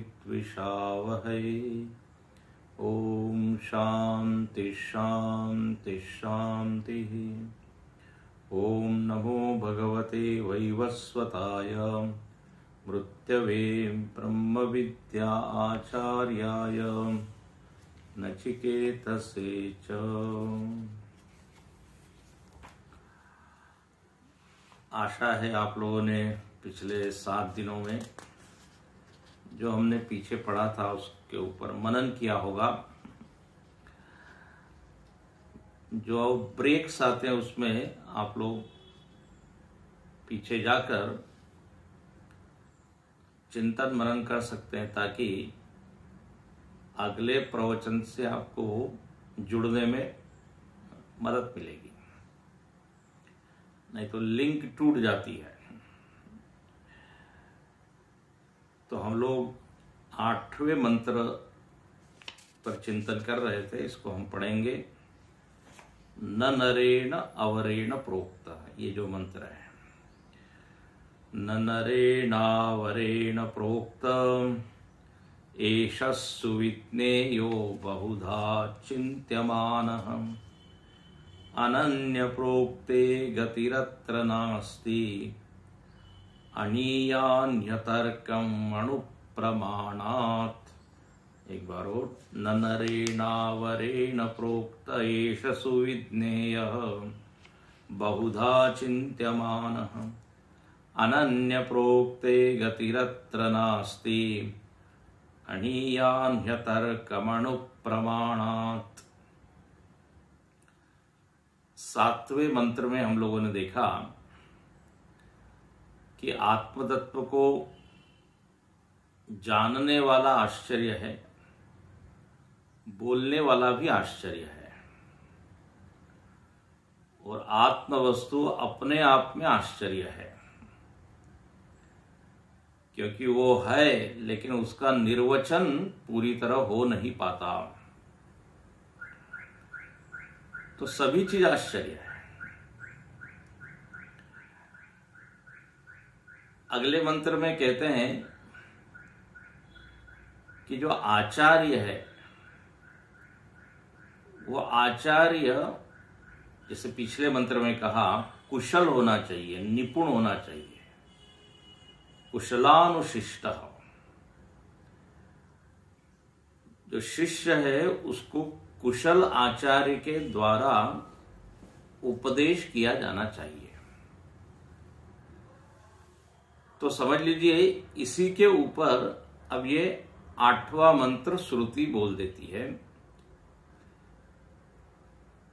विद्विषावहै। ओम शांति शांति शांति। ओम नमो भगवते वैवस्वताय मृत्यवे ब्रह्म विद्या आचार्याय नचिकेतसे च। आशा है आप लोगों ने पिछले 7 दिनों में जो हमने पीछे पढ़ा था उसके ऊपर मनन किया होगा। जो ब्रेक्स आते हैं उसमें आप लोग पीछे जाकर चिंतन मनन कर सकते हैं ताकि अगले प्रवचन से आपको जुड़ने में मदद मिलेगी, नहीं तो लिंक टूट जाती है। तो हम लोग 8वें मंत्र पर चिंतन कर रहे थे, इसको हम पढ़ेंगे। न नरेण अवरेण प्रोक्त, ये जो मंत्र है। न नरेणावरेण प्रोक्त एष सुविज्ञेयो बहुधा चिन्त्यमानः। अनन्य प्रोक्ते गतिरत्र नास्ति अनीयान्यतर्कम् अणुप्रमाणात्। एक बार और। न नरेणावरेण प्रोक्त एष सुविज्ञेयः बहुधा चिन्त्यमानः। अनन्य प्रोक्ते गतिरत्र नास्ति अनीयान्यतर्कम् अणुप्रमाणात्। 7वें मंत्र में हम लोगों ने देखा कि आत्मतत्व को जानने वाला आश्चर्य है, बोलने वाला भी आश्चर्य है, और आत्मवस्तु अपने आप में आश्चर्य है, क्योंकि वो है लेकिन उसका निर्वचन पूरी तरह हो नहीं पाता। तो सभी चीज आश्चर्य है। अगले मंत्र में कहते हैं कि जो आचार्य है वो आचार्य, जैसे पिछले मंत्र में कहा, कुशल होना चाहिए, निपुण होना चाहिए, कुशलानुशिष्ट। जो शिष्य है उसको कुशल आचार्य के द्वारा उपदेश किया जाना चाहिए। तो समझ लीजिए इसी के ऊपर अब ये 8वां मंत्र श्रुति बोल देती है।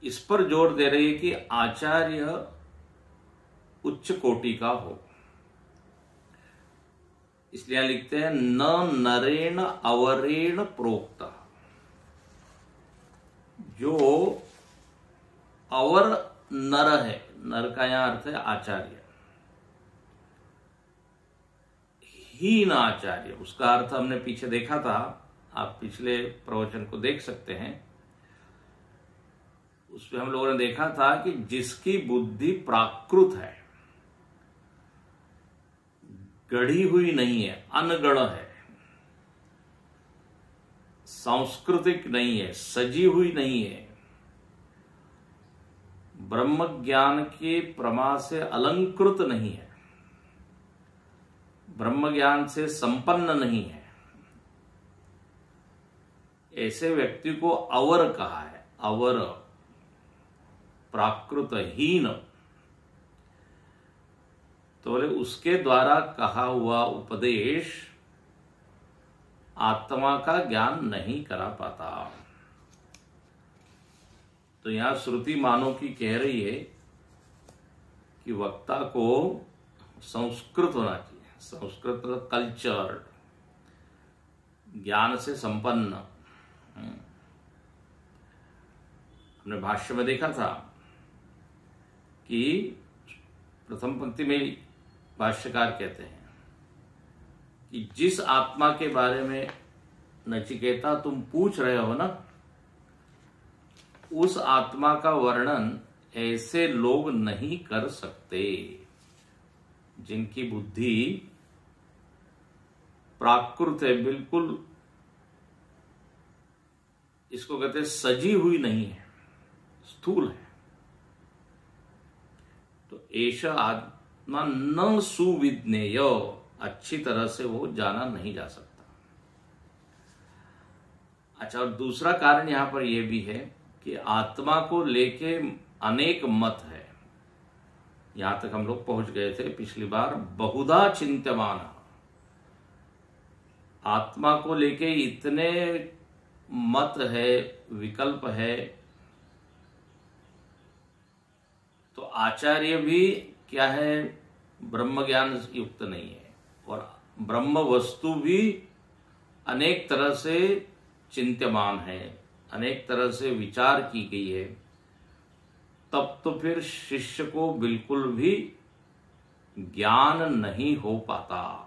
इस पर जोर दे रही है कि आचार्य उच्च कोटि का हो। इसलिए लिखते हैं न नरेण अवरेण प्रोक्त। जो अवर नर है, नर का यहां अर्थ है आचार्य, हीन आचार्य, उसका अर्थ हमने पीछे देखा था, आप पिछले प्रवचन को देख सकते हैं। उसमें हम लोगों ने देखा था कि जिसकी बुद्धि प्राकृत है, गढ़ी हुई नहीं है, अनगढ़ है, सांस्कृतिक नहीं है, सजी हुई नहीं है, ब्रह्म ज्ञान के प्रमा से अलंकृत नहीं है, ब्रह्म ज्ञान से संपन्न नहीं है, ऐसे व्यक्ति को अवर कहा है। अवर, प्राकृत, हीन। तो बोले उसके द्वारा कहा हुआ उपदेश आत्मा का ज्ञान नहीं करा पाता। तो यहां श्रुति मानो की कह रही है कि वक्ता को संस्कृत होना चाहिए, संस्कृत कल्चर्ड, ज्ञान से संपन्न। हमने भाष्य में देखा था कि प्रथम पंक्ति में भाष्यकार कहते हैं कि जिस आत्मा के बारे में नचिकेता तुम पूछ रहे हो ना, उस आत्मा का वर्णन ऐसे लोग नहीं कर सकते जिनकी बुद्धि प्राकृत है, बिल्कुल इसको कहते हैं सजी हुई नहीं है, स्थूल है। तो एषा आत्मा न सुविज्ञेय, अच्छी तरह से वो जाना नहीं जा सकता। अच्छा, और दूसरा कारण यहां पर यह भी है कि आत्मा को लेके अनेक मत है। यहां तक हम लोग पहुंच गए थे पिछली बार, बहुधा चिंत्यमान। आत्मा को लेके इतने मत है, विकल्प है, तो आचार्य भी क्या है, ब्रह्म ज्ञान युक्त नहीं है, और ब्रह्म वस्तु भी अनेक तरह से चिंत्यमान है, अनेक तरह से विचार की गई है। तब तो फिर शिष्य को बिल्कुल भी ज्ञान नहीं हो पाता।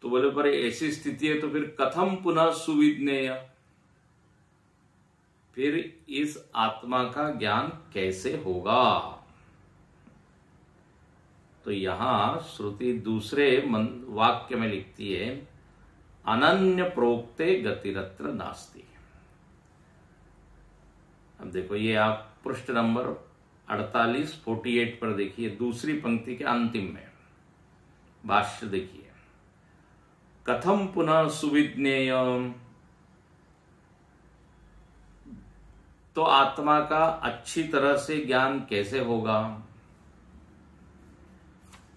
तो बोले पर ऐसी स्थिति है तो फिर कथम पुनः सुविज्ञेय, फिर इस आत्मा का ज्ञान कैसे होगा। तो यहां श्रुति दूसरे वाक्य में लिखती है, अनन्य प्रोक्ते गतिरत्र नास्ति। अब देखो, ये आप पृष्ठ नंबर 48 पर देखिए, दूसरी पंक्ति के अंतिम में भाष्य देखिए, कथम पुनः सुविज्ञेय, तो आत्मा का अच्छी तरह से ज्ञान कैसे होगा।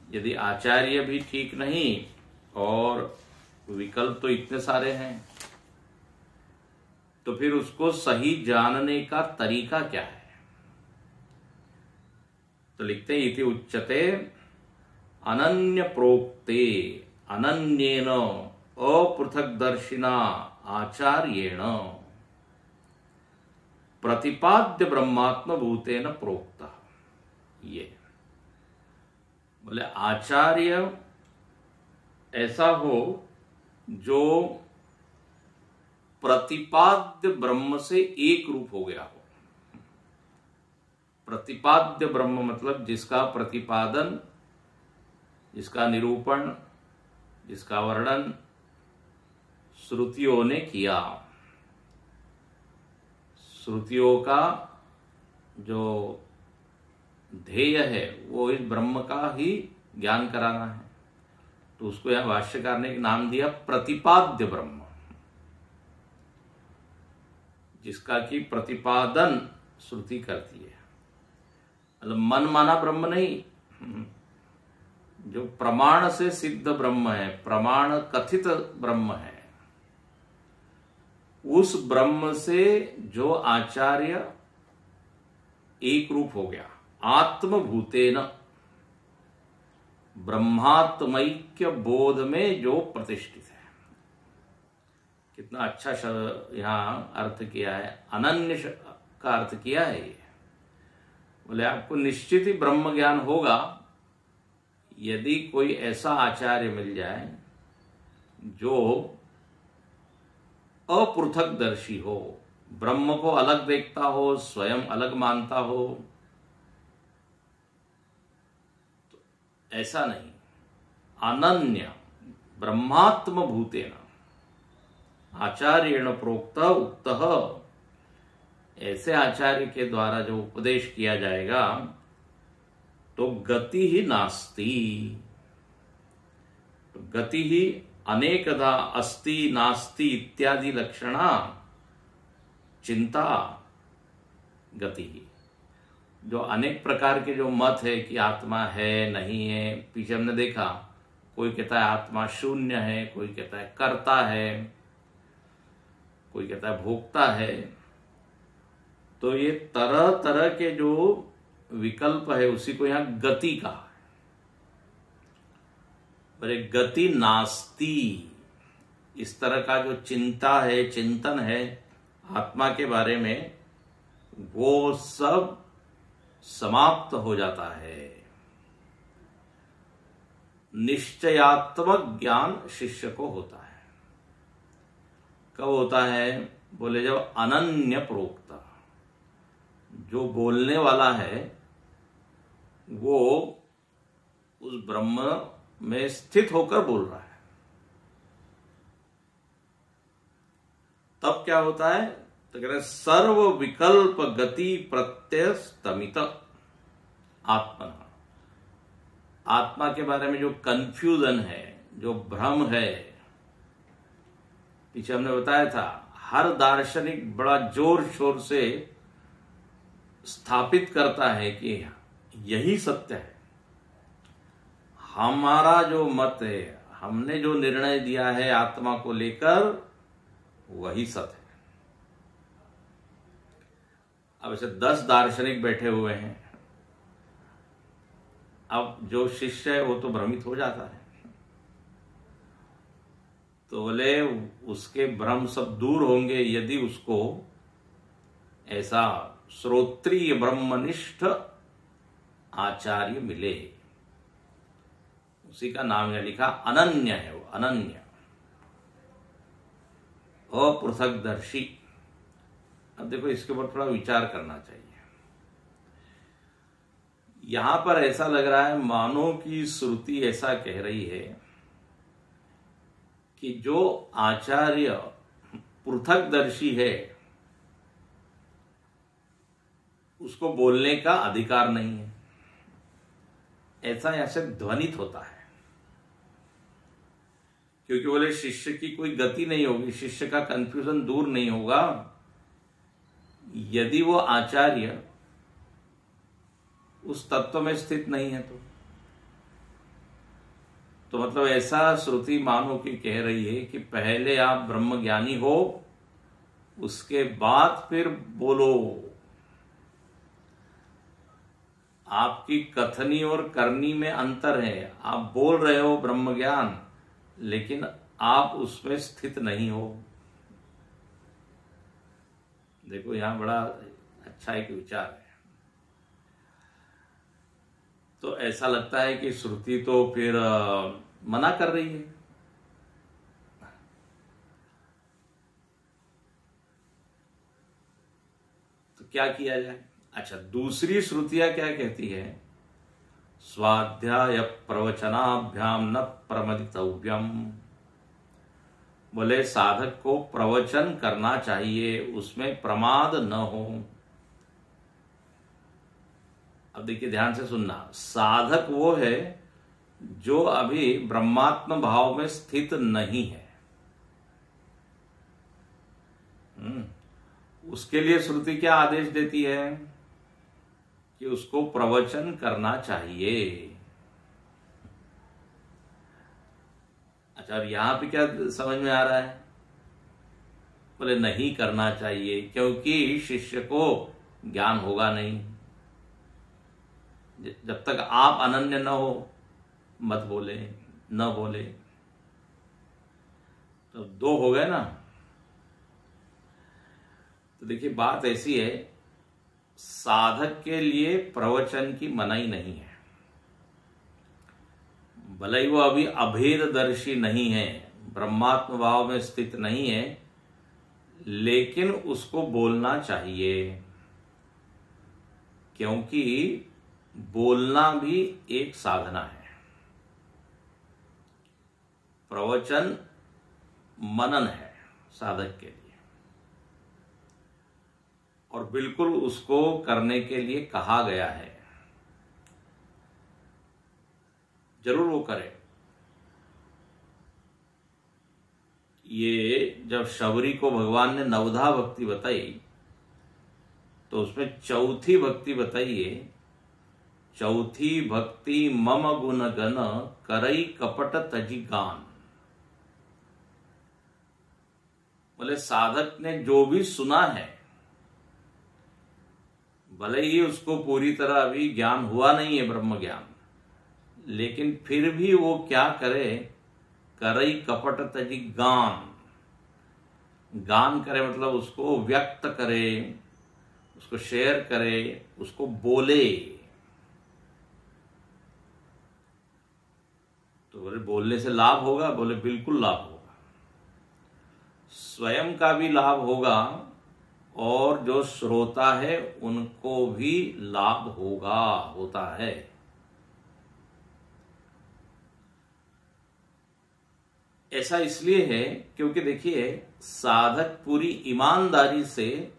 यदि आचार्य भी ठीक नहीं और विकल्प तो इतने सारे हैं, तो फिर उसको सही जानने का तरीका क्या है। तो लिखते हैं, इति उच्यते अनन्य प्रोक्ते अनन्येन अपृथक्दर्शिना आचार्येण प्रतिपाद्य ब्रह्मात्म भूतेन प्रोक्ता। ये बोले आचार्य ऐसा हो जो प्रतिपाद्य ब्रह्म से एक रूप हो गया हो। प्रतिपाद्य ब्रह्म मतलब जिसका प्रतिपादन, जिसका निरूपण, जिसका वर्णन श्रुतियों ने किया। श्रुतियों का जो ध्येय है वो इस ब्रह्म का ही ज्ञान कराना है। तो उसको यहां भाष्यकार ने एक नाम दिया प्रतिपाद्य ब्रह्म, जिसका कि प्रतिपादन श्रुति करती है। मतलब मन माना ब्रह्म नहीं, जो प्रमाण से सिद्ध ब्रह्म है, प्रमाण कथित ब्रह्म है, उस ब्रह्म से जो आचार्य एक रूप हो गया, आत्मभूतेन, ब्रह्मात्मैक्य बोध में जो प्रतिष्ठित है। कितना अच्छा यहां अर्थ किया है, अनन्य का अर्थ किया है ये। बोले आपको निश्चित ही ब्रह्म ज्ञान होगा यदि कोई ऐसा आचार्य मिल जाए जो अपृथकदर्शी हो, ब्रह्म को अलग देखता हो, स्वयं अलग मानता हो। तो ऐसा नहीं, अनन्य ब्रह्मात्म भूतेन आचार्येण प्रोक्त उक्तः, ऐसे आचार्य के द्वारा जो उपदेश किया जाएगा तो गति ही नास्ति। तो गति ही अनेकदा अस्ति नास्ति इत्यादि लक्षणा चिंता गति ही। जो अनेक प्रकार के जो मत है कि आत्मा है नहीं है, पीछे हमने देखा, कोई कहता है आत्मा शून्य है, कोई कहता है कर्ता है, कोई कहता है भोक्ता है। तो ये तरह तरह के जो विकल्प है उसी को यहां गति कहा। पर एक गति नास्ति, इस तरह का जो चिंता है, चिंतन है आत्मा के बारे में, वो सब समाप्त हो जाता है। निश्चयात्मक ज्ञान शिष्य को होता है। कब होता है? बोले जब अनन्य प्रोक्ता, जो बोलने वाला है वो उस ब्रह्म में स्थित होकर बोल रहा है। तब क्या होता है? तो कह रहे सर्व विकल्प गति प्रत्यय स्तमित आत्मा। आत्मा के बारे में जो कंफ्यूजन है, जो भ्रम है, पीछे हमने बताया था, हर दार्शनिक बड़ा जोर शोर से स्थापित करता है कि यही सत्य है, हमारा जो मत है, हमने जो निर्णय दिया है आत्मा को लेकर, वही सत्य है। अब ऐसे 10 दार्शनिक बैठे हुए हैं, अब जो शिष्य है वो तो भ्रमित हो जाता है, तो बोले उसके भ्रम सब दूर होंगे यदि उसको ऐसा श्रोत्रिय ब्रह्मनिष्ठ आचार्य मिले। उसी का नाम यह लिखा, अनन्य है वो, अनन्य, अपृथकदर्शी। अब देखो इसके ऊपर थोड़ा विचार करना चाहिए। यहां पर ऐसा लग रहा है मानो की श्रुति ऐसा कह रही है कि जो आचार्य पृथकदर्शी है उसको बोलने का अधिकार नहीं है, ऐसा यहां से ध्वनित होता है। क्योंकि बोले शिष्य की कोई गति नहीं होगी, शिष्य का कंफ्यूजन दूर नहीं होगा यदि वो आचार्य उस तत्व में स्थित नहीं है। तो मतलब ऐसा श्रुति मानो की कह रही है कि पहले आप ब्रह्मज्ञानी हो, उसके बाद फिर बोलो। आपकी कथनी और करनी में अंतर है। आप बोल रहे हो ब्रह्मज्ञान, लेकिन आप उसमें स्थित नहीं हो। देखो यहां बड़ा अच्छा एक विचार है। तो ऐसा लगता है कि श्रुति तो फिर मना कर रही है। तो क्या किया जाए? अच्छा, दूसरी श्रुतियां क्या कहती है? स्वाध्याय प्रवचनाभ्याम न प्रमदितव्यम। बोले साधक को प्रवचन करना चाहिए, उसमें प्रमाद न हो। अब देखिए ध्यान से सुनना, साधक वो है जो अभी ब्रह्मात्म भाव में स्थित नहीं है। उसके लिए श्रुति क्या आदेश देती है कि उसको प्रवचन करना चाहिए। अच्छा, और यहां पे क्या समझ में आ रहा है? बोले नहीं करना चाहिए, क्योंकि शिष्य को ज्ञान होगा नहीं। जब तक आप अनन्य न हो मत बोले, न बोले। तो 2 हो गए ना। तो देखिए बात ऐसी है, साधक के लिए प्रवचन की मनाही नहीं है। भले ही वो अभी अभेददर्शी नहीं है, ब्रह्मात्म भाव में स्थित नहीं है, लेकिन उसको बोलना चाहिए। क्योंकि बोलना भी एक साधना है। प्रवचन मनन है साधक के लिए, और बिल्कुल उसको करने के लिए कहा गया है। जरूर वो करे। ये जब शबरी को भगवान ने 9धा भक्ति बताई, तो उसमें चौथी भक्ति बताइए, चौथी भक्ति मम गुण गन करई कपट तजी गान। बोले साधक ने जो भी सुना है, भले ही उसको पूरी तरह अभी ज्ञान हुआ नहीं है ब्रह्म ज्ञान, लेकिन फिर भी वो क्या करे? करई कपट तजी गान। गान करे मतलब उसको व्यक्त करे, उसको शेयर करे, उसको बोले। तो बोले बोलने से लाभ होगा? बोले बिल्कुल लाभ होगा। स्वयं का भी लाभ होगा और जो श्रोता है उनको भी लाभ होगा, होता है। ऐसा इसलिए है क्योंकि देखिए, साधक पूरी ईमानदारी से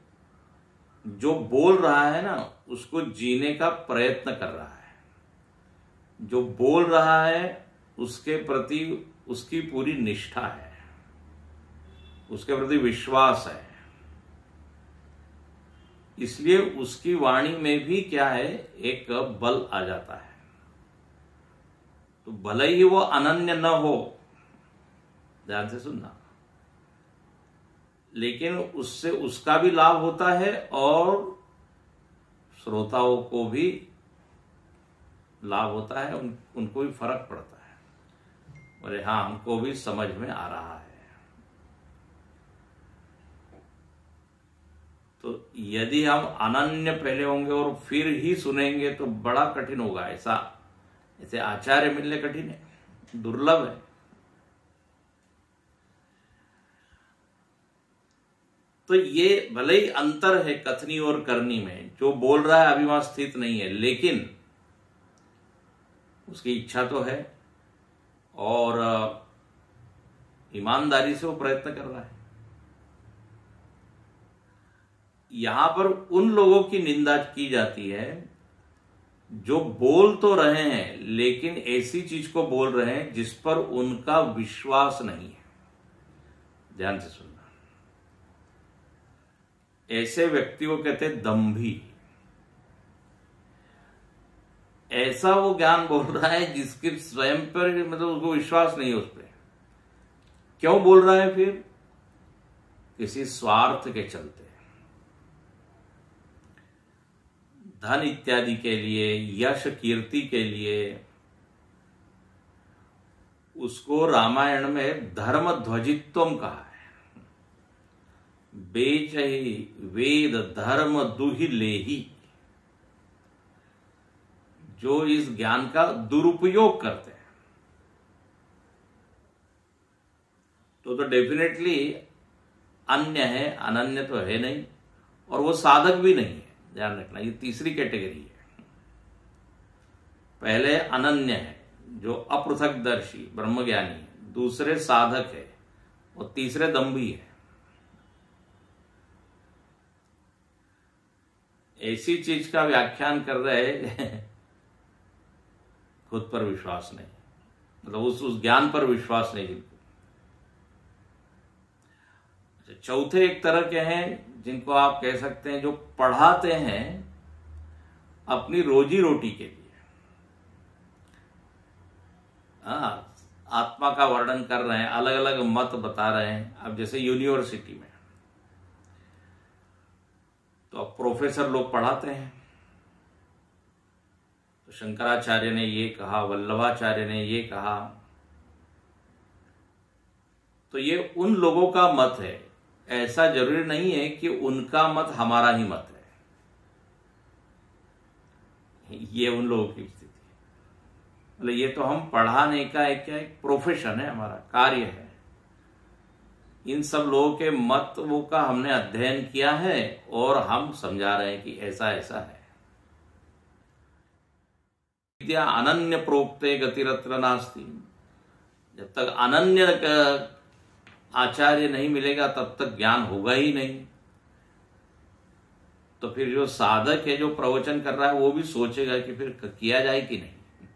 जो बोल रहा है ना, उसको जीने का प्रयत्न कर रहा है। जो बोल रहा है उसके प्रति उसकी पूरी निष्ठा है, उसके प्रति विश्वास है, इसलिए उसकी वाणी में भी क्या है, एक बल आ जाता है। तो भले ही वो अनन्य न हो, ध्यान से सुनना, लेकिन उससे उसका भी लाभ होता है और श्रोताओं को भी लाभ होता है, उनको भी फर्क पड़ता है। बोले हाँ, हमको भी समझ में आ रहा है। तो यदि हम अनन्य पहले होंगे और फिर ही सुनेंगे तो बड़ा कठिन होगा। ऐसे आचार्य मिलने कठिन है, दुर्लभ है। तो ये भले ही अंतर है कथनी और करनी में, जो बोल रहा है अभी वहां स्थित नहीं है, लेकिन उसकी इच्छा तो है और ईमानदारी से वो प्रयत्न कर रहा है। यहां पर उन लोगों की निंदा की जाती है जो बोल तो रहे हैं लेकिन ऐसी चीज को बोल रहे हैं जिस पर उनका विश्वास नहीं है। ध्यान से सुनना, ऐसे व्यक्ति को कहते हैं दंभी। ऐसा वो ज्ञान बोल रहा है जिसके स्वयं पर मतलब उसको विश्वास नहीं है उस पर। क्यों बोल रहा है फिर? किसी स्वार्थ के चलते, धन इत्यादि के लिए, यश कीर्ति के लिए। उसको रामायण में धर्म ध्वजित्वम कहा है। बेच ही वेद धर्म दुहि लेही, जो इस ज्ञान का दुरुपयोग करते हैं। तो डेफिनेटली अन्य है, अनन्य तो है नहीं, और वो साधक भी नहीं है। ध्यान रखना, ये तीसरी कैटेगरी है। पहले अनन्य है जो अपृथकदर्शी ब्रह्मज्ञानी है, दूसरे साधक है और तीसरे दंभी है। ऐसी चीज का व्याख्यान कर रहे खुद पर विश्वास नहीं, मतलब उस ज्ञान पर विश्वास नहीं जिनको। चौथे एक तरह के हैं जिनको आप कह सकते हैं जो पढ़ाते हैं अपनी रोजी रोटी के लिए। आत्मा का वर्णन कर रहे हैं, अलग अलग मत बता रहे हैं। अब जैसे यूनिवर्सिटी में तो अब प्रोफेसर लोग पढ़ाते हैं, तो शंकराचार्य ने ये कहा, वल्लभाचार्य ने ये कहा, तो ये उन लोगों का मत है। ऐसा जरूरी नहीं है कि उनका मत हमारा ही मत है। ये उन लोगों की स्थिति, मतलब ये तो हम पढ़ाने का एक क्या एक प्रोफेशन है, हमारा कार्य है। इन सब लोगों के मतों का हमने अध्ययन किया है और हम समझा रहे हैं कि ऐसा ऐसा है। विद्या अनन्य प्रोक्ते गतिरत्र नास्ति। जब तक अनन्य आचार्य नहीं मिलेगा तब तक ज्ञान होगा ही नहीं। तो फिर जो साधक है जो प्रवचन कर रहा है वो भी सोचेगा कि फिर किया जाए कि नहीं।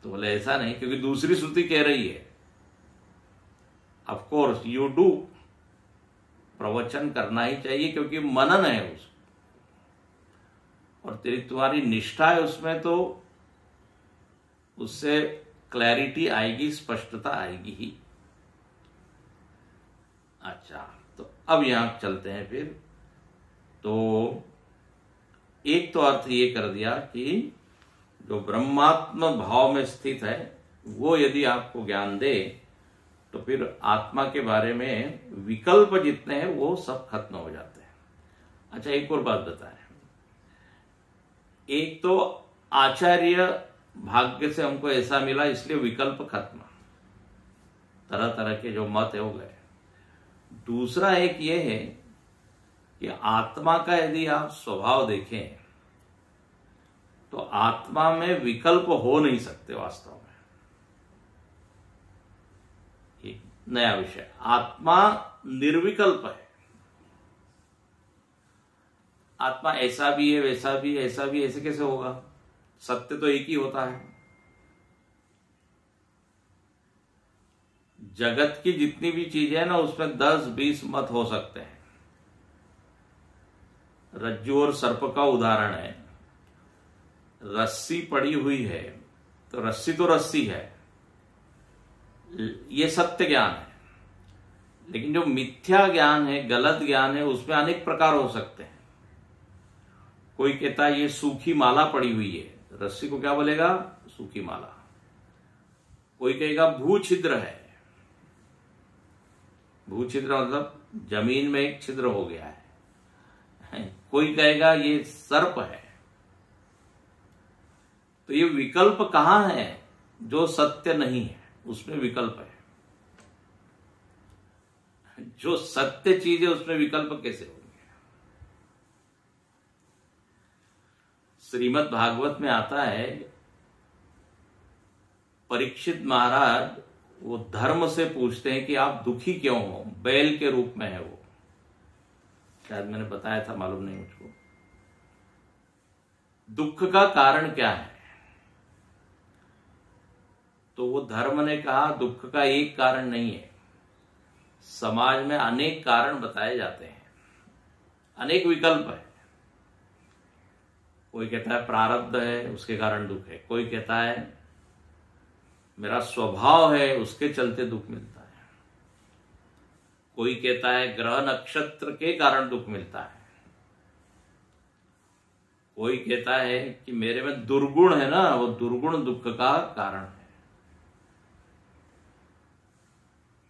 तो बोले ऐसा नहीं, क्योंकि दूसरी श्रुति कह रही है ऑफ कोर्स यू डू, प्रवचन करना ही चाहिए क्योंकि मनन है उसमें और तुम्हारी निष्ठा है उसमें, तो उससे क्लैरिटी आएगी, स्पष्टता आएगी ही। अच्छा, तो अब यहां चलते हैं फिर। तो एक तो अर्थ ये कर दिया कि जो ब्रह्मात्म भाव में स्थित है वो यदि आपको ज्ञान दे तो फिर आत्मा के बारे में विकल्प जितने हैं वो सब खत्म हो जाते हैं। अच्छा, एक और बात बताएं। एक तो आचार्य भाग्य से हमको ऐसा मिला इसलिए विकल्प खत्म, तरह तरह के जो मत है हो गए। दूसरा एक ये है कि आत्मा का यदि आप स्वभाव देखें तो आत्मा में विकल्प हो नहीं सकते वास्तव में। नया विषय। आत्मा निर्विकल्प है। आत्मा ऐसा भी है, वैसा भी, ऐसा भी, ऐसे कैसे होगा? सत्य तो एक ही होता है। जगत की जितनी भी चीजें हैं ना, उसमें 10-20 मत हो सकते हैं। रज्जु और सर्प का उदाहरण है। रस्सी पड़ी हुई है तो रस्सी तो रस्सी है, ये सत्य ज्ञान है। लेकिन जो मिथ्या ज्ञान है, गलत ज्ञान है, उसमें अनेक प्रकार हो सकते हैं। कोई कहता है ये सूखी माला पड़ी हुई है, रस्सी को क्या बोलेगा? सूखी माला। कोई कहेगा भू छिद्र है। भू छिद्र मतलब जमीन में एक छिद्र हो गया है। कोई कहेगा ये सर्प है। तो ये विकल्प कहां है? जो सत्य नहीं है उसमें विकल्प है। जो सत्य चीज है उसमें विकल्प कैसे होंगे? श्रीमद् भागवत में आता है, परीक्षित महाराज वो धर्म से पूछते हैं कि आप दुखी क्यों हो? बैल के रूप में है वो, शायद मैंने बताया था, मालूम नहीं मुझको। दुख का कारण क्या है? तो वो धर्म ने कहा दुख का एक कारण नहीं है, समाज में अनेक कारण बताए जाते हैं, अनेक विकल्प है। कोई कहता है प्रारब्ध है, उसके कारण दुख है। कोई कहता है मेरा स्वभाव है, उसके चलते दुख मिलता है। कोई कहता है ग्रह नक्षत्र के कारण दुख मिलता है। कोई कहता है कि मेरे में दुर्गुण है ना, वो दुर्गुण दुख का कारण है।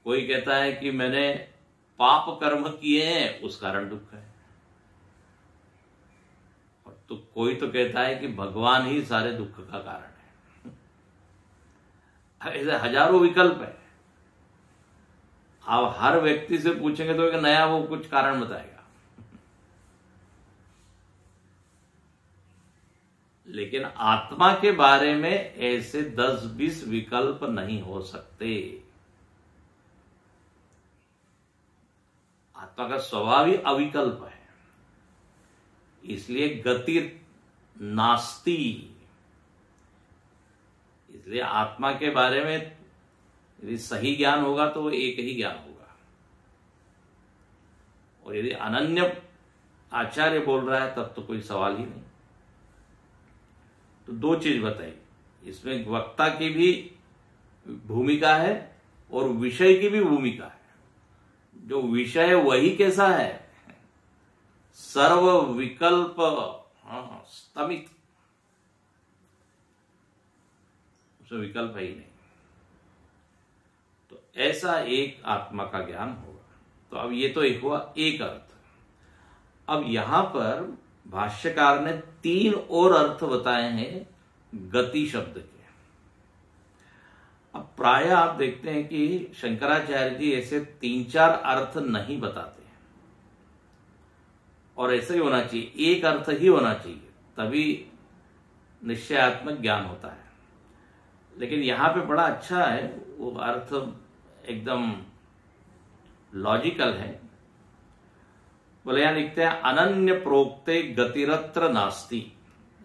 कोई कहता है कि मैंने पाप कर्म किए हैं, उस कारण दुख है। और तो कोई तो कहता है कि भगवान ही सारे दुख का कारण है। ऐसे हजारों विकल्प है। आप हर व्यक्ति से पूछेंगे तो एक नया वो कुछ कारण बताएगा। लेकिन आत्मा के बारे में ऐसे 10-20 विकल्प नहीं हो सकते। आत्मा का स्वभाव ही अविकल्प है, इसलिए गति नास्ति। इसलिए आत्मा के बारे में यदि सही ज्ञान होगा तो वो एक ही ज्ञान होगा। और यदि अनन्य आचार्य बोल रहा है तब तो कोई सवाल ही नहीं। तो दो चीज बताई, इसमें वक्ता की भी भूमिका है और विषय की भी भूमिका है। जो विषय है वही कैसा है? सर्व विकल्प स्तमित, उसमें विकल्प है ही नहीं। तो ऐसा एक आत्मा का ज्ञान होगा। तो अब ये तो एक हुआ एक अर्थ। अब यहां पर भाष्यकार ने 3 और अर्थ बताए हैं गति शब्द के। अब प्रायः आप देखते हैं कि शंकराचार्य जी ऐसे 3-4 अर्थ नहीं बताते हैं, और ऐसा ही होना चाहिए, एक अर्थ ही होना चाहिए, तभी निश्चयात्मक ज्ञान होता है। लेकिन यहां पे बड़ा अच्छा है, वो अर्थ एकदम लॉजिकल है। बोले यहां लिखते हैं अनन्य प्रोक्ते गतिरत्र नास्ति।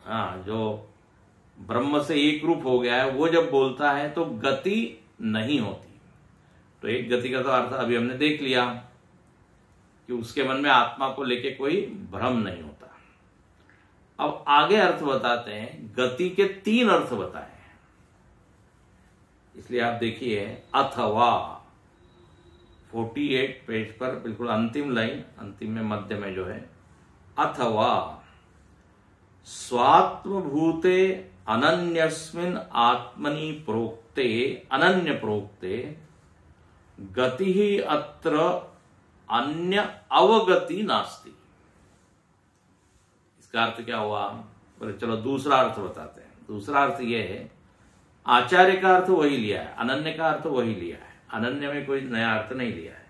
हाँ, जो ब्रह्म से एक रूप हो गया है वो जब बोलता है तो गति नहीं होती। तो एक गति का तो अर्थ अभी हमने देख लिया कि उसके मन में आत्मा को लेके कोई भ्रम नहीं होता। अब आगे अर्थ बताते हैं, गति के 3 अर्थ बताए हैं। इसलिए आप देखिए अथवा 48 पेज पर बिल्कुल अंतिम लाइन, अंतिम में मध्य में जो है, अथवा स्वात्मभूते अनन्यस्मिन् आत्मनि प्रोक्ते अनन्य प्रोक्ते गति ही अत्र अन्य अवगति नास्ति। इसका अर्थ क्या हुआ? बोले चलो दूसरा अर्थ बताते हैं। दूसरा अर्थ यह है, आचार्य का अर्थ वही लिया है, अनन्य का अर्थ वही लिया है, अनन्य में कोई नया अर्थ नहीं लिया है।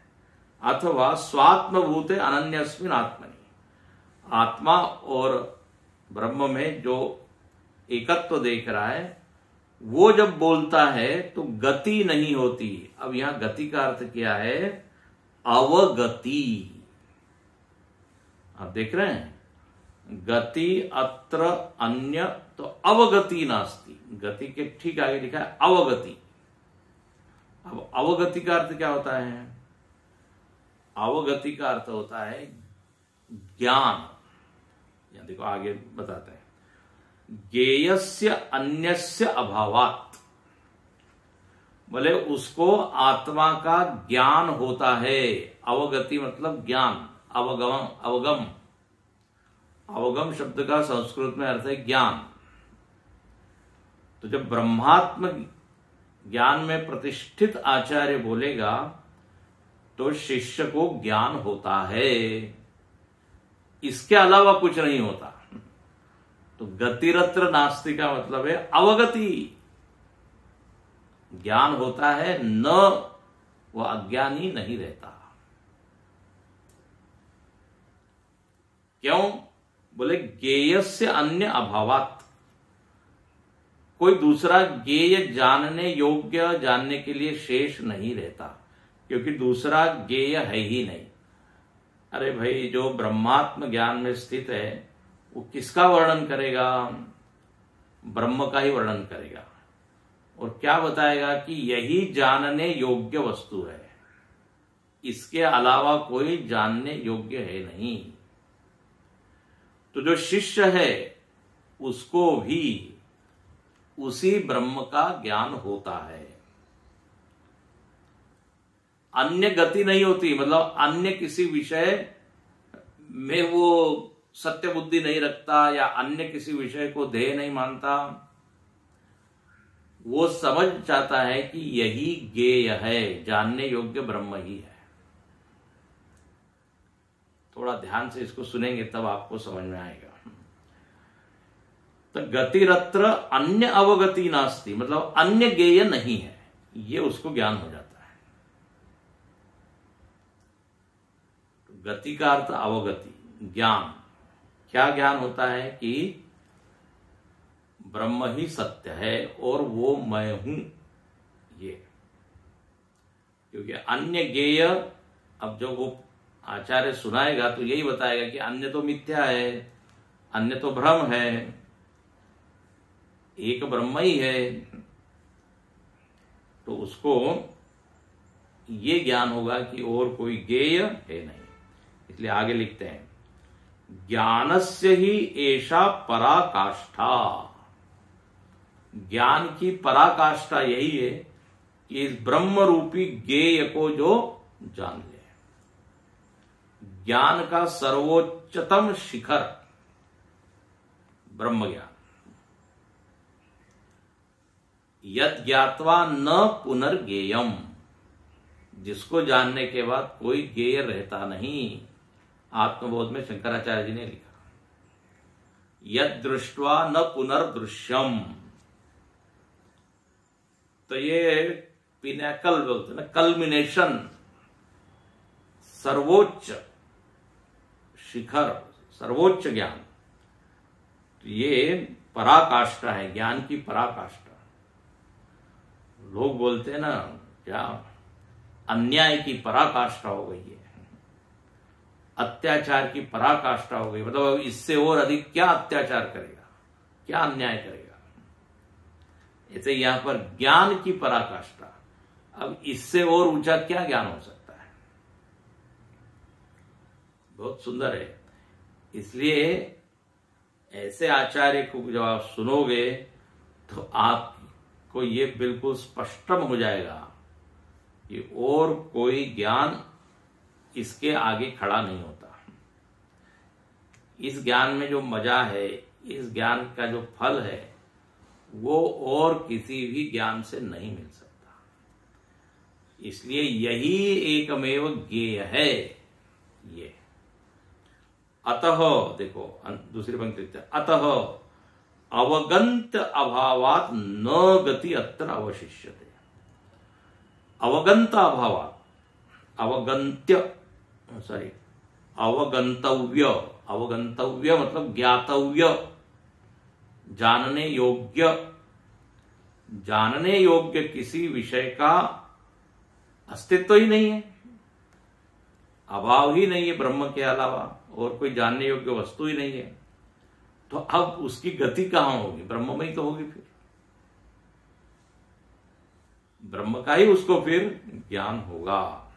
अथवा स्वात्मभूते अनन्यस्मिन् आत्मनि, आत्मा और ब्रह्म में जो एकत्व देख रहा है वो जब बोलता है तो गति नहीं होती। अब यहां गति का अर्थ क्या है? अवगति। आप देख रहे हैं, गति अत्र अन्य, तो अवगति नास्ति। गति के ठीक आगे लिखा है अवगति। अब अवगति का अर्थ क्या होता है? अवगति का अर्थ होता है ज्ञान। यहां देखो आगे बताते हैं, ज्ञेयस्य अन्यस्य अभावात्, बोले उसको आत्मा का ज्ञान होता है। अवगति मतलब ज्ञान, अवगम। अवगम अवगम शब्द का संस्कृत में अर्थ है ज्ञान। तो जब ब्रह्मात्म ज्ञान में प्रतिष्ठित आचार्य बोलेगा तो शिष्य को ज्ञान होता है, इसके अलावा कुछ नहीं होता। तो गतिरत्र नास्ति का मतलब है अवगति, ज्ञान होता है, न वह अज्ञानी नहीं रहता। क्यों? बोले ज्ञेयस्य अन्य अभावात्, कोई दूसरा ज्ञेय जानने योग्य, जानने के लिए शेष नहीं रहता, क्योंकि दूसरा ज्ञेय है ही नहीं। अरे भाई, जो ब्रह्मात्म ज्ञान में स्थित है वो किसका वर्णन करेगा? ब्रह्म का ही वर्णन करेगा, और क्या बताएगा कि यही जानने योग्य वस्तु है, इसके अलावा कोई जानने योग्य है नहीं। तो जो शिष्य है उसको भी उसी ब्रह्म का ज्ञान होता है, अन्य गति नहीं होती। मतलब अन्य किसी विषय में वो सत्य बुद्धि नहीं रखता या अन्य किसी विषय को ध्येय नहीं मानता। वो समझ चाहता है कि यही ज्ञेय है, जानने योग्य ब्रह्म ही है। थोड़ा ध्यान से इसको सुनेंगे तब आपको समझ में आएगा। तो गतिरत्र अन्य अवगति नास्ति, मतलब अन्य ज्ञेय नहीं है, ये उसको ज्ञान हो जाता है। तो गति का अर्थ अवगति, ज्ञान। क्या ज्ञान होता है? कि ब्रह्म ही सत्य है और वो मैं हूं, ये। क्योंकि अन्य ज्ञेय, अब जो वो आचार्य सुनाएगा तो यही बताएगा कि अन्य तो मिथ्या है, अन्य तो भ्रम है, एक ब्रह्म ही है। तो उसको ये ज्ञान होगा कि और कोई ज्ञेय है नहीं। इसलिए आगे लिखते हैं, ज्ञानस्य ही एषा पराकाष्ठा। ज्ञान की पराकाष्ठा यही है कि इस ब्रह्म रूपी ज्ञेय को जो जान ले। ज्ञान का सर्वोच्चतम शिखर ब्रह्म ज्ञान। यद ज्ञात्वा न पुनर्ज्ञेयम, जिसको जानने के बाद कोई ज्ञेय रहता नहीं। आत्मबोध में शंकराचार्य जी ने लिखा, यद दृष्ट्वा न पुनर्दृश्यम। तो ये पिनैकल बोलते ना, कल्मिनेशन, सर्वोच्च शिखर, सर्वोच्च ज्ञान। तो ये पराकाष्ठा है, ज्ञान की पराकाष्ठा। लोग बोलते हैं ना, क्या अन्याय की पराकाष्ठा हो गई है, अत्याचार की पराकाष्ठा हो गई। मतलब इससे और अधिक क्या अत्याचार करेगा, क्या अन्याय करेगा। ऐसे यहां पर ज्ञान की पराकाष्ठा, अब इससे और ऊंचा क्या ज्ञान हो सकता है। बहुत सुंदर है। इसलिए ऐसे आचार्य को जब आप सुनोगे तो आपको ये बिल्कुल स्पष्टम हो जाएगा कि और कोई ज्ञान इसके आगे खड़ा नहीं होता। इस ज्ञान में जो मजा है, इस ज्ञान का जो फल है, वो और किसी भी ज्ञान से नहीं मिल सकता। इसलिए यही एकमेव ज्ञेय है ये। अतः देखो दूसरी पंक्ति, अतः अवगंत अभावात न गति अत्र अवशिष्यते। अवगंत अभावात, अवगंतव्य, अवगंतव्य मतलब ज्ञातव्य, जानने योग्य जानने योग्य किसी विषय का अस्तित्व ही नहीं है, अभाव ही नहीं है ब्रह्म के अलावा, और कोई जानने योग्य वस्तु ही नहीं है। तो अब उसकी गति कहां होगी? ब्रह्म में ही तो होगी। फिर ब्रह्म का ही उसको फिर ज्ञान होगा।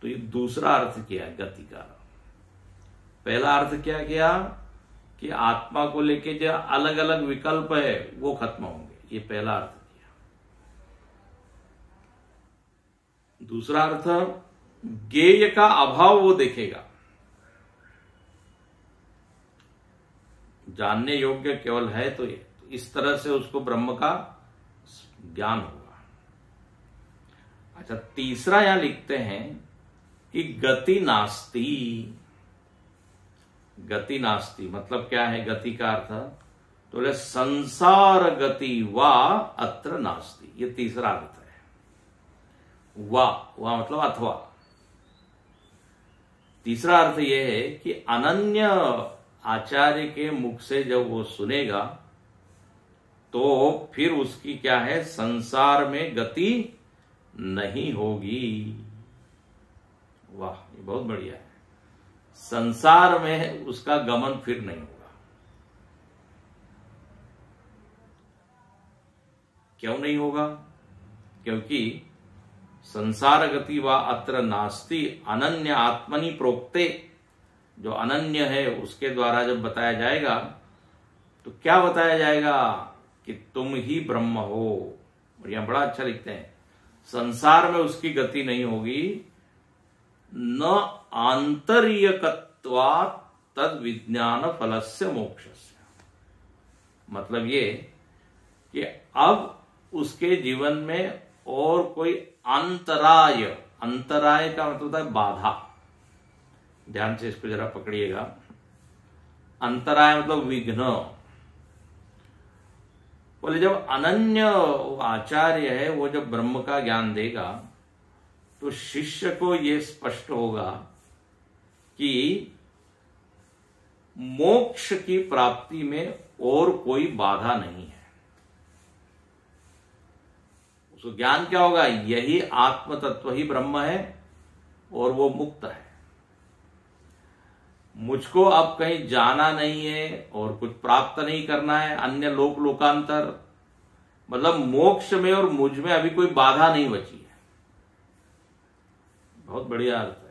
तो ये दूसरा अर्थ किया गति का। पहला अर्थ क्या किया कि आत्मा को लेके जो अलग अलग विकल्प है वो खत्म होंगे, ये पहला अर्थ किया। दूसरा अर्थ, ज्ञेय का अभाव वो देखेगा, जानने योग्य केवल है तो ये, इस तरह से उसको ब्रह्म का ज्ञान होगा। अच्छा, तीसरा यहां लिखते हैं कि गति नास्ति। गति नास्ति मतलब क्या है? गति का अर्थ तो बोले संसार गति वा अत्र नास्ति, ये तीसरा अर्थ है। वा मतलब अथवा। तीसरा अर्थ यह है कि अनन्य आचार्य के मुख से जब वो सुनेगा तो फिर उसकी क्या है? संसार में गति नहीं होगी। वाह, ये बहुत बढ़िया है। संसार में उसका गमन फिर नहीं होगा। क्यों नहीं होगा? क्योंकि संसार गति वा अत्र नास्ति अनन्य आत्मनि प्रोक्ते, जो अनन्य है उसके द्वारा जब बताया जाएगा तो क्या बताया जाएगा? कि तुम ही ब्रह्म हो। और यहां बड़ा अच्छा लिखते हैं, संसार में उसकी गति नहीं होगी, न आंतर्यकत्वात् तद विज्ञान फलस्य मोक्षस्य। मतलब ये कि अब उसके जीवन में और कोई अंतराय, अंतराय का मतलब है बाधा। ध्यान से इसको जरा पकड़िएगा। अंतराय मतलब विघ्न। बोले जब अनन्य आचार्य है वो जब ब्रह्म का ज्ञान देगा तो शिष्य को यह स्पष्ट होगा कि मोक्ष की प्राप्ति में और कोई बाधा नहीं है। उसको ज्ञान क्या होगा? यही आत्म तत्व ही ब्रह्म है और वो मुक्त है। मुझको अब कहीं जाना नहीं है और कुछ प्राप्त नहीं करना है, अन्य लोक लोकांतर, मतलब मोक्ष में और मुझ में अभी कोई बाधा नहीं बची है। बहुत बढ़िया अर्थ है।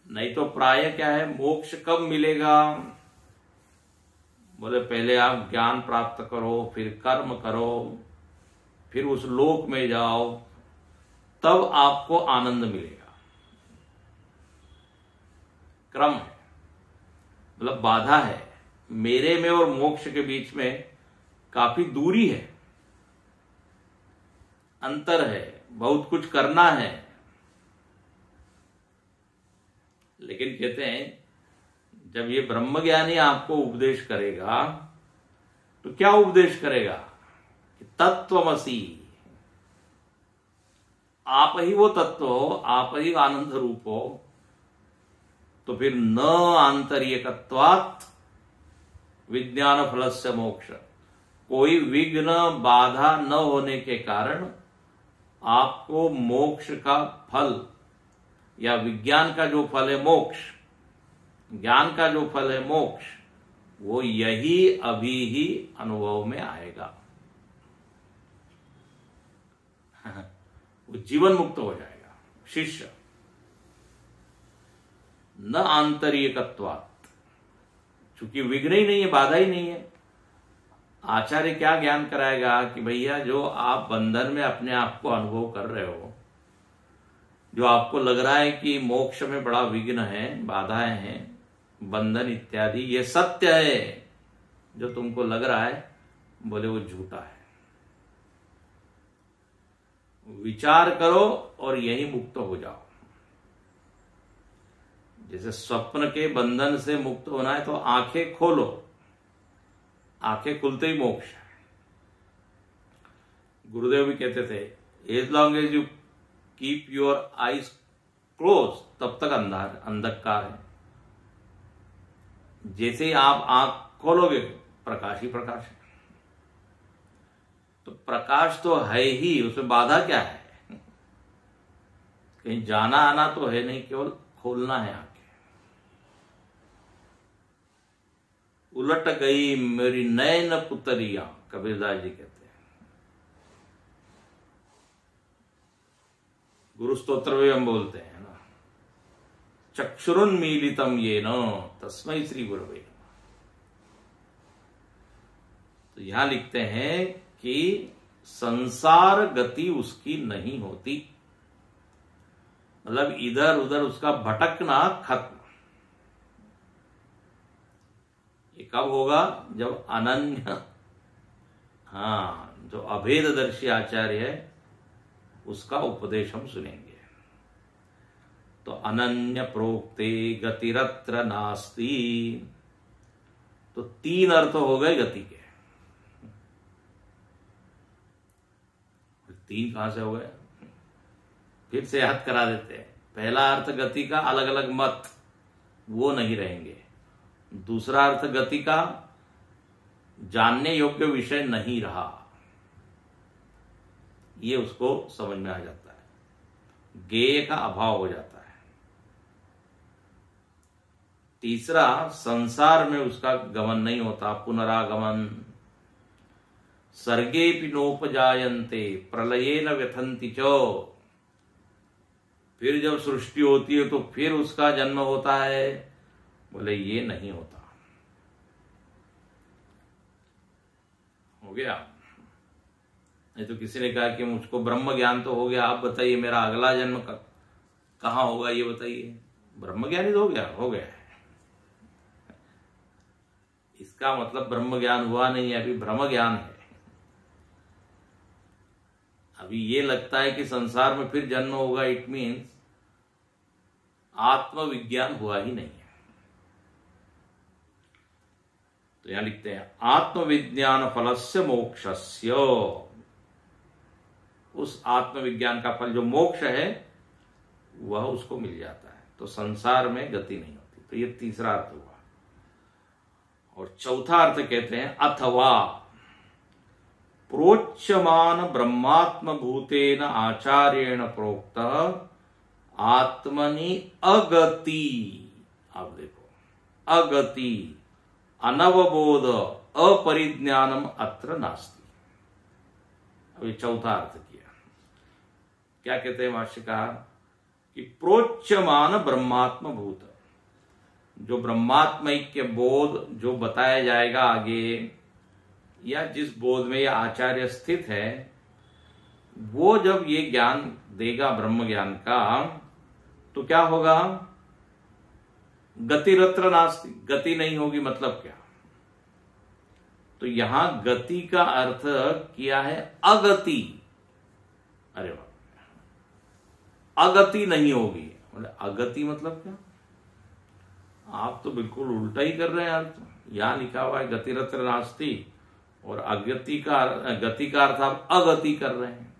नहीं तो प्राय क्या है, मोक्ष कब मिलेगा? बोले पहले आप ज्ञान प्राप्त करो, फिर कर्म करो, फिर उस लोक में जाओ, तब आपको आनंद मिलेगा। क्रम है, मतलब बाधा है। मेरे में और मोक्ष के बीच में काफी दूरी है, अंतर है, बहुत कुछ करना है। लेकिन कहते हैं जब ये ब्रह्मज्ञानी आपको उपदेश करेगा तो क्या उपदेश करेगा? कि तत्वमसि, आप ही वो तत्व हो, आप ही आनंद रूप हो। तो फिर न आंतर्यकत्वात् विज्ञान फलस्य मोक्ष, कोई विघ्न बाधा न होने के कारण आपको मोक्ष का फल या विज्ञान का जो फल है मोक्ष, ज्ञान का जो फल है मोक्ष, वो यही अभी ही अनुभव में आएगा। वो जीवन मुक्त हो जाएगा शिष्य। न आंतर्यकत्वात्, चूंकि विघ्न ही नहीं है, बाधा ही नहीं है। आचार्य क्या ज्ञान कराएगा कि भैया जो आप बंधन में अपने आप को अनुभव कर रहे हो, जो आपको लग रहा है कि मोक्ष में बड़ा विघ्न है, बाधाएं हैं, बंधन इत्यादि, ये सत्य है। जो तुमको लग रहा है, बोले वो झूठा है। विचार करो और यही मुक्त हो जाओ। जैसे स्वप्न के बंधन से मुक्त होना है तो आंखें खोलो, आंखें खुलते ही मोक्ष है। गुरुदेव भी कहते थे, as long as you keep your eyes close, तब तक अंधकार है। जैसे ही आप आंख खोलोगे, प्रकाश ही प्रकाश है। तो प्रकाश तो है ही, उसमें बाधा क्या है? कहीं जाना आना तो है नहीं, केवल खोलना है आंखें। उलट गई मेरी नैन पुतरिया, कबीरदास जी कहते हैं। गुरु स्त्रोत्र में हम बोलते हैं ना, चक्षुरुन्मीलितम येन तस्मै श्री गुरवे। तो यहां लिखते हैं कि संसार गति उसकी नहीं होती, मतलब इधर उधर उसका भटकना खत्म। ये कब होगा? जब अनन्य, जो अभेददर्शी आचार्य है उसका उपदेश हम सुनेंगे। तो अनन्य प्रोक्ते गतिरत्र नास्ति, तो 3 अर्थ हो गए गति के। 3 कहां से हो गए? फिर से याद करा देते हैं। पहला अर्थ गति का अलग अलग मत, वो नहीं रहेंगे। दूसरा अर्थ गति का जानने योग्य विषय नहीं रहा, ये उसको समझ में आ जाता है, ज्ञेय का अभाव हो जाता है। तीसरा, संसार में उसका गमन नहीं होता, पुनरागमन। सर्गेपि नोपजायन्ते प्रलयेन व्यथन्ति च, फिर जब सृष्टि होती है तो फिर उसका जन्म होता है, बोले ये नहीं होता। हो गया? नहीं तो किसी ने कहा कि मुझको ब्रह्म ज्ञान तो हो गया, आप बताइए मेरा अगला जन्म कहां होगा, ये बताइए। ब्रह्म ज्ञानी तो हो गया है। इसका मतलब ब्रह्म ज्ञान हुआ नहीं है, अभी ब्रह्म ज्ञान है। अभी ये लगता है कि संसार में फिर जन्म होगा, इट मीन्स आत्मविज्ञान हुआ ही नहीं है। तो यहां लिखते हैं आत्मविज्ञान फलस्य मोक्षस्य, उस आत्मविज्ञान का फल जो मोक्ष है वह उसको मिल जाता है। तो संसार में गति नहीं होती। तो ये तीसरा अर्थ हुआ। और चौथा अर्थ कहते हैं अथवा प्रोच्यमान ब्रह्मात्म भूतेन आचार्येण प्रोक्त आत्मनि अगति। आप देखो, अगति अनवबोध अपरिज्ञानम अत्र नास्ति। अभी चौथा अर्थ किया। क्या कहते हैं भाष्यकार? कि प्रोच्यमान ब्रह्मात्म भूत, जो ब्रह्मात्मैक्य बोध जो बताया जाएगा आगे, या जिस बोध में यह आचार्य स्थित है, वो जब ये ज्ञान देगा ब्रह्म ज्ञान का, तो क्या होगा? गतिरत्र नास्ति, गति नहीं होगी। मतलब क्या? तो यहां गति का अर्थ किया है अगति। अरे वाह, अगति नहीं होगी। बोले अगति मतलब क्या? आप तो बिल्कुल उल्टा ही कर रहे हैं अर्थ। यहां लिखा हुआ है गतिरत्र नास्ति, और गति का अर्थ आप अगति कर रहे हैं।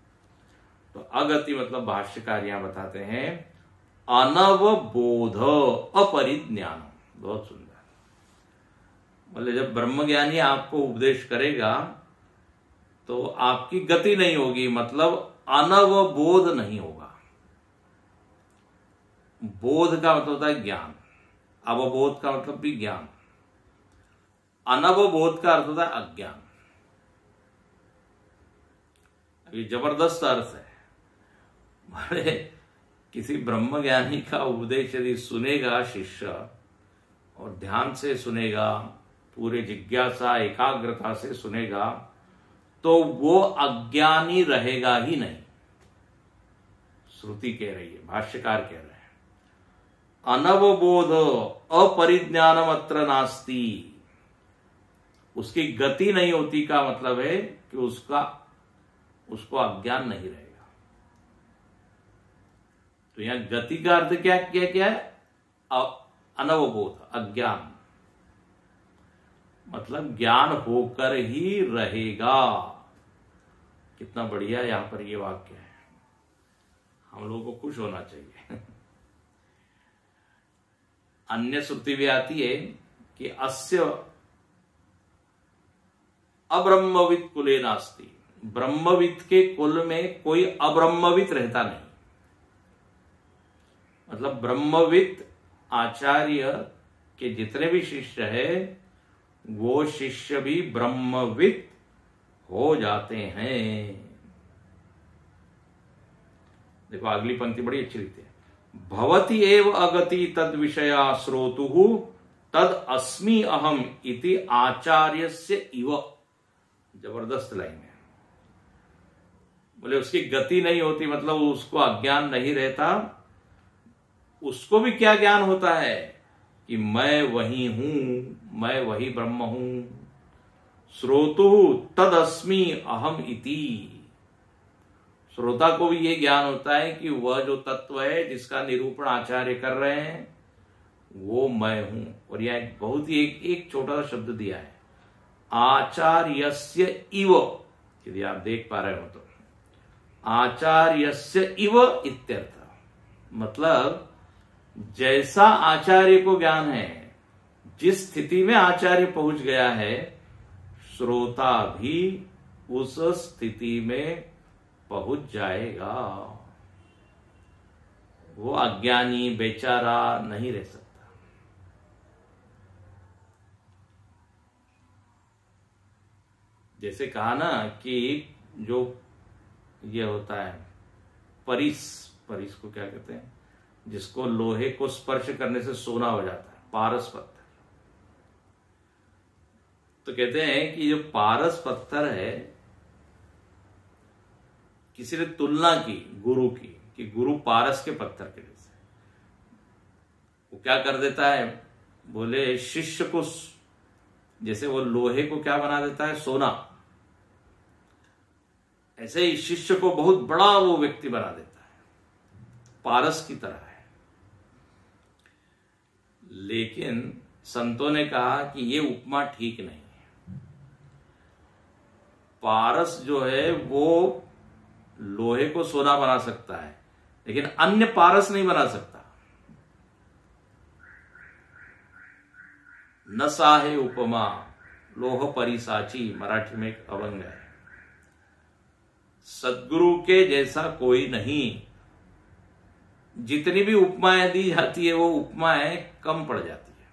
तो अगति मतलब भाष्यकार यहां बताते हैं अनवबोध अपरिज्ञान। बहुत सुंदर। बोले जब ब्रह्मज्ञानी आपको उपदेश करेगा तो आपकी गति नहीं होगी, मतलब अनवबोध नहीं होगा। बोध का मतलब होता है ज्ञान, अवबोध का मतलब भी ज्ञान, अनवबोध का अर्थ होता है अज्ञान। ये जबरदस्त अर्थ है। बोले किसी ब्रह्मज्ञानी का उपदेश यदि सुनेगा शिष्य, और ध्यान से सुनेगा, पूरे जिज्ञासा एकाग्रता से सुनेगा, तो वो अज्ञानी रहेगा ही नहीं। श्रुति कह रही है, भाष्यकार कह रहे हैं अनवबोध अपरिज्ञानम अत्र नास्ति। उसकी गति नहीं होती का मतलब है कि उसको अज्ञान नहीं रहेगा। तो यहां गति का अर्थ क्या है? अनवबोध, अज्ञान, मतलब ज्ञान होकर ही रहेगा। कितना बढ़िया यहां पर ये वाक्य है। हम लोगों को खुश होना चाहिए। अन्य श्रुति भी आती है कि अस्य अब्रह्मवित् कुले नास्ति, ब्रह्मविद के कुल में कोई अब्रह्मविद रहता नहीं। मतलब ब्रह्मविद आचार्य के जितने भी शिष्य है वो शिष्य भी ब्रह्मविद हो जाते हैं। देखो अगली पंक्ति बड़ी अच्छी लिखते हैं। भवति एव अगति तद विषया श्रोतुः तद अस्मि अहम इति आचार्यस्य इव। जबरदस्त लाइन है। बोले उसकी गति नहीं होती, मतलब उसको अज्ञान नहीं रहता। उसको भी क्या ज्ञान होता है कि मैं वही हूं, मैं वही ब्रह्म हूं। श्रोतुः तदस्मि अहम इति। श्रोता को भी यह ज्ञान होता है कि वह जो तत्व है जिसका निरूपण आचार्य कर रहे हैं वो मैं हूं। और यह एक बहुत ही एक छोटा सा शब्द दिया है, आचार्यस्य इव। यदि आप देख पा रहे हो तो आचार्यस्य इव इत्यर्थ, मतलब जैसा आचार्य को ज्ञान है, जिस स्थिति में आचार्य पहुंच गया है, श्रोता भी उस स्थिति में पहुंच जाएगा। वो अज्ञानी बेचारा नहीं रह सकता। जैसे कहा ना कि जो ये होता है परिस को क्या कहते हैं, जिसको लोहे को स्पर्श करने से सोना हो जाता है, पारस पत्थर। तो कहते हैं कि जो पारस पत्थर है, किसी ने तुलना की गुरु की कि गुरु पारस के पत्थर के जैसे। वो क्या कर देता है, बोले शिष्य को, जैसे वो लोहे को क्या बना देता है, सोना, ऐसे ही शिष्य को बहुत बड़ा वो व्यक्ति बना देता है, पारस की तरह है। लेकिन संतों ने कहा कि ये उपमा ठीक नहीं है। पारस जो है वो लोहे को सोना बना सकता है, लेकिन अन्य पारस नहीं बना सकता। न साहे उपमा लोह परिसाची, मराठी में एक अभंग है। सद्गुरु के जैसा कोई नहीं। जितनी भी उपमाएं दी जाती है वो उपमाएं कम पड़ जाती है।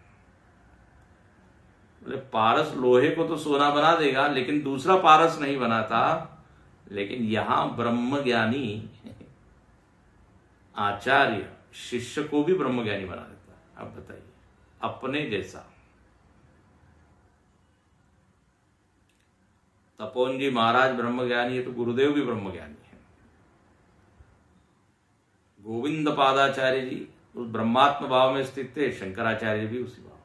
बोले पारस लोहे को तो सोना बना देगा, लेकिन दूसरा पारस नहीं बनाता। लेकिन यहां ब्रह्मज्ञानी आचार्य शिष्य को भी ब्रह्मज्ञानी बना देता है। अब बताइए, अपने जैसा। तपोवन जी महाराज ब्रह्मज्ञानी है तो गुरुदेव भी ब्रह्मज्ञानी है। गोविंद पादाचार्य जी उस ब्रह्मात्म भाव में स्थित थे, शंकराचार्य भी उसी भाव।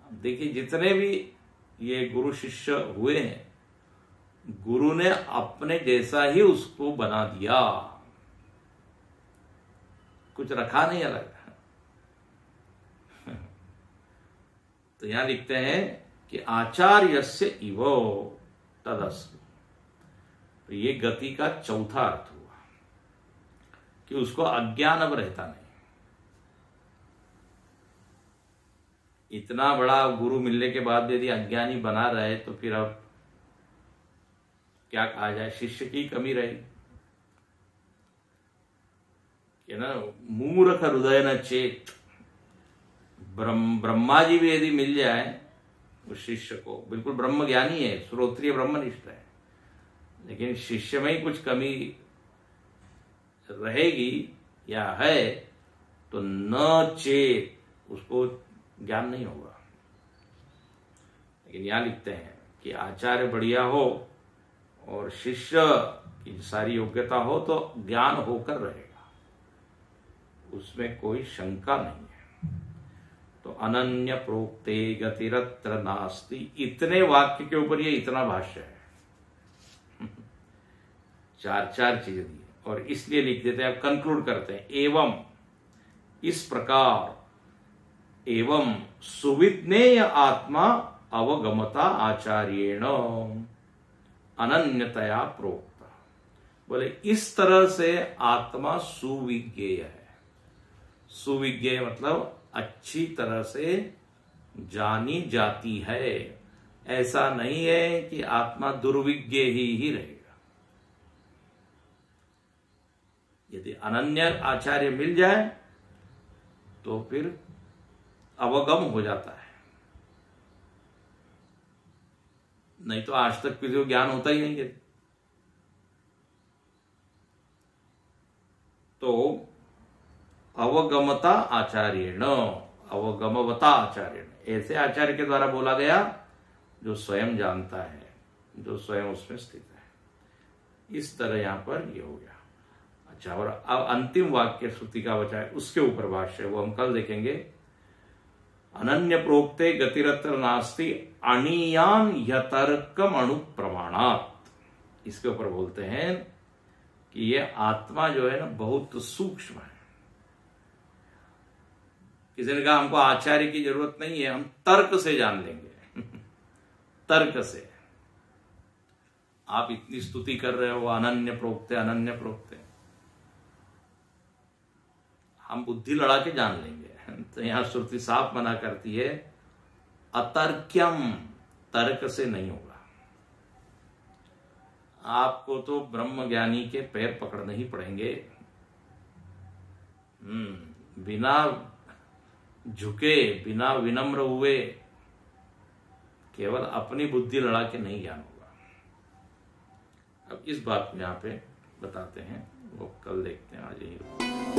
अब देखिए जितने भी ये गुरु शिष्य हुए हैं, गुरु ने अपने जैसा ही उसको बना दिया, कुछ रखा नहीं अलग। तो यहां लिखते हैं कि आचार्यस्य इव तदस्मि। तो ये गति का चौथा अर्थ हुआ कि उसको अज्ञान अब रहता नहीं। इतना बड़ा गुरु मिलने के बाद यदि अज्ञानी बना रहे तो फिर अब क्या कहा जाए, शिष्य की कमी रहेगी कि ना, मूर्ख हृदय न चेत। ब्रह्मा जी भी यदि मिल जाए उस शिष्य को, बिल्कुल ब्रह्म ज्ञानी है, श्रोत्रिय ब्रह्मनिष्ठ है, लेकिन शिष्य में ही कुछ कमी रहेगी या है तो न चेत, उसको ज्ञान नहीं होगा। लेकिन यहां लिखते हैं कि आचार्य बढ़िया हो और शिष्य की सारी योग्यता हो तो ज्ञान होकर रहेगा, उसमें कोई शंका नहीं है। तो अनन्य प्रोक्ते गतिरत्र नास्ति, इतने वाक्य के ऊपर ये इतना भाष्य है। चार चीजें दी और इसलिए लिख देते हैं। अब कंक्लूड करते हैं। एवं, इस प्रकार, एवं सुविज्ञेय आत्मा अवगमता आचार्येण अनन्यतया प्रोक्ता। बोले इस तरह से आत्मा सुविज्ञेय है। सुविज्ञेय मतलब अच्छी तरह से जानी जाती है, ऐसा नहीं है कि आत्मा दुर्विज्ञ ही रहेगा। यदि अनन्य आचार्य मिल जाए तो फिर अवगम हो जाता है, नहीं तो आज तक किसी को ज्ञान होता ही नहीं है। तो अवगमता आचार्येण, अवगमवता आचार्येण, ऐसे आचार्य के द्वारा बोला गया जो स्वयं जानता है, जो स्वयं उसमें स्थित है। इस तरह यहां पर ये हो गया। अच्छा, और अब अंतिम वाक्य श्रुति का बचा है, उसके ऊपर भाष्य, वो हम कल देखेंगे। अनन्य प्रोक्ते गतिरत्र नास्ति अणीयान यतर्कम अणु प्रमाणात। इसके ऊपर बोलते हैं कि ये आत्मा जो है ना बहुत सूक्ष्म है। किसी ने कहा हमको आचार्य की जरूरत नहीं है, हम तर्क से जान लेंगे। तर्क से आप इतनी स्तुति कर रहे हो, अनन्य प्रोक्ते अनन्य प्रोक्ते, हम बुद्धि लड़ा के जान लेंगे। तो यहां श्रुति साफ मना करती है, अतर्क्यम, तर्क से नहीं होगा। आपको तो ब्रह्म ज्ञानी के पैर पकड़ने ही पड़ेंगे। बिना झुके, बिना विनम्र हुए, केवल अपनी बुद्धि लड़ा के नहीं ज्ञान होगा। अब इस बात को यहां पे बताते हैं, वो कल देखते हैं। आज यही